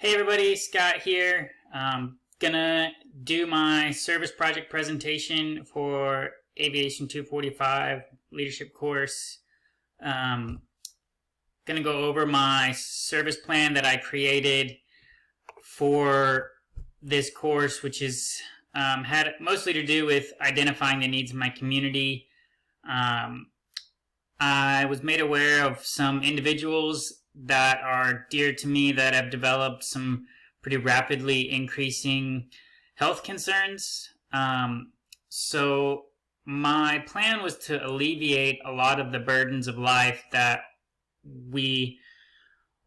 Hey everybody, Scott here. Gonna do my service project presentation for Aviation 245 leadership course. Gonna go over my service plan that I created for this course, which is had mostly to do with identifying the needs of my community. I was made aware of some individuals that are dear to me that have developed some pretty rapidly increasing health concerns. So my plan was to alleviate a lot of the burdens of life that we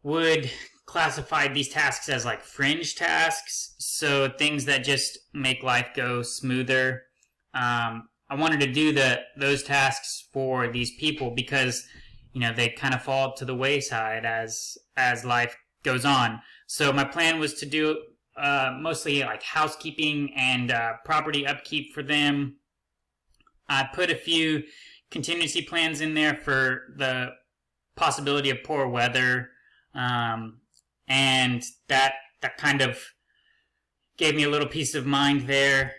would classify these tasks as like fringe tasks. So things that just make life go smoother. I wanted to do those tasks for these people because they kind of fall to the wayside as life goes on. So my plan was to do mostly like housekeeping and property upkeep for them. I put a few contingency plans in there for the possibility of poor weather, and that kind of gave me a little peace of mind there.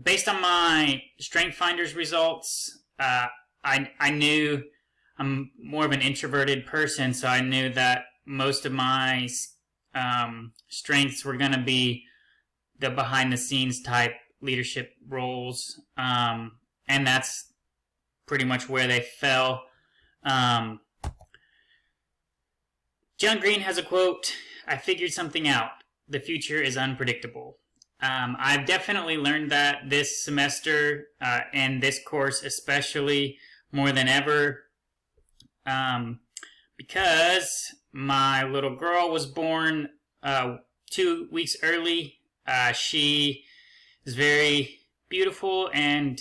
Based on my Strength Finders results, I knew I'm more of an introverted person, so I knew that most of my strengths were going to be the behind-the-scenes type leadership roles, and that's pretty much where they fell. John Green has a quote, "I figured something out. The future is unpredictable." I've definitely learned that this semester, and this course especially, more than ever. Because my little girl was born 2 weeks early. She is very beautiful, and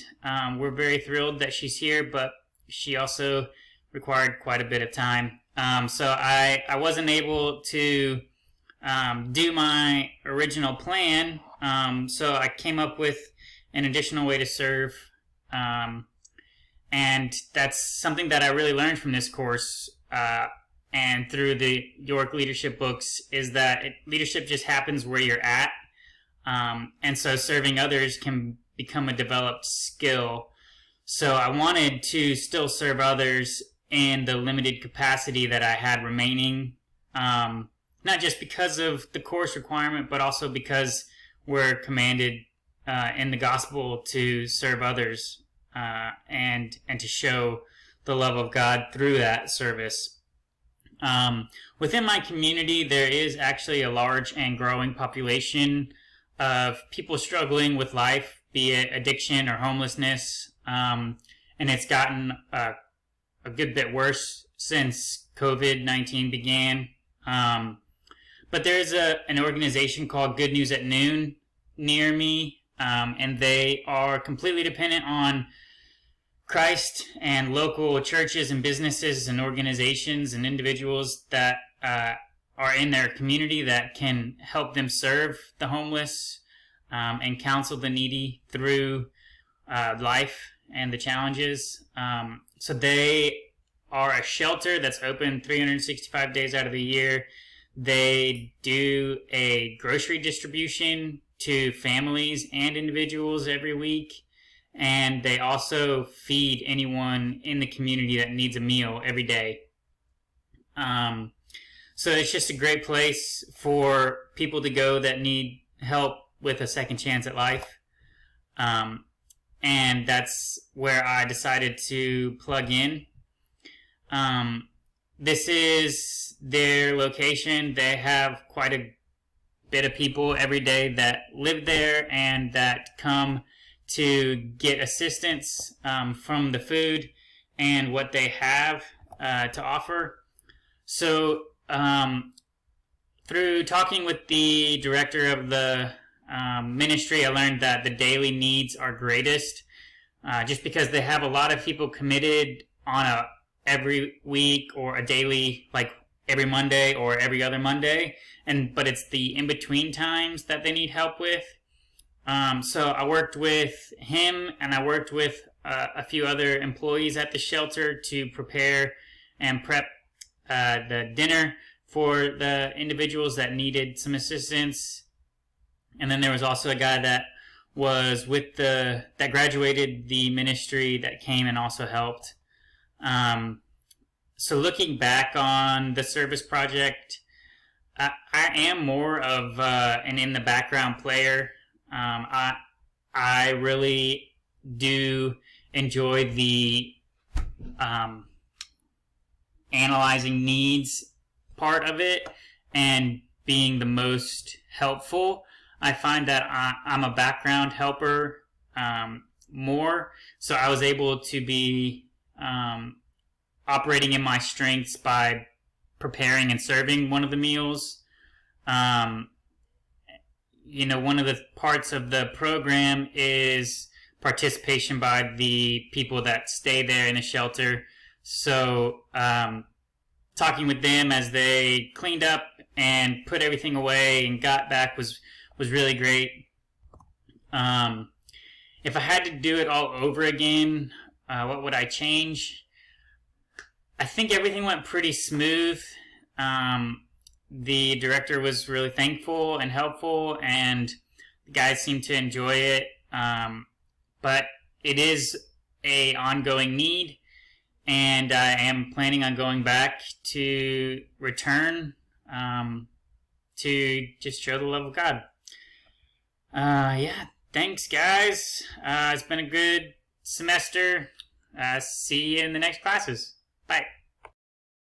we're very thrilled that she's here, but she also required quite a bit of time. So I wasn't able to do my original plan, so I came up with an additional way to serve. And that's something that I really learned from this course and through the York leadership books, is that leadership just happens where you're at. And so serving others can become a developed skill. So I wanted to still serve others in the limited capacity that I had remaining, not just because of the course requirement, but also because we're commanded in the gospel to serve others. And to show the love of God through that service. Within my community, there is actually a large and growing population of people struggling with life, be it addiction or homelessness, and it's gotten a good bit worse since COVID-19 began. But there's an organization called Good News at Noon near me, and they are completely dependent on Christ and local churches and businesses and organizations and individuals that are in their community that can help them serve the homeless and counsel the needy through life and the challenges. So they are a shelter that's open 365 days out of the year. They do a grocery distribution to families and individuals every week. And they also feed anyone in the community that needs a meal every day. So it's just a great place for people to go that need help with a second chance at life. And that's where I decided to plug in. This is their location. They have quite a bit of people every day that live there and that come to get assistance from the food and what they have to offer. So through talking with the director of the ministry, I learned that the daily needs are greatest just because they have a lot of people committed on every week or a daily, like every Monday or every other Monday, but it's the in-between times that they need help with. So I worked with him and I worked with a few other employees at the shelter to prepare and prep the dinner for the individuals that needed some assistance. And then there was also a guy that was with that graduated the ministry that came and also helped. So looking back on the service project, I am more of an in the background player. I really do enjoy the analyzing needs part of it and being the most helpful. I find that I'm a background helper more, so I was able to be operating in my strengths by preparing and serving one of the meals. You know, one of the parts of the program is participation by the people that stay there in the shelter. So talking with them as they cleaned up and put everything away and got back was really great. If I had to do it all over again, what would I change? I think everything went pretty smooth. The director was really thankful and helpful, and the guys seemed to enjoy it. But it is an ongoing need, and I am planning on going back to return to just show the love of God. Yeah, thanks, guys. It's been a good semester. See you in the next classes. Bye.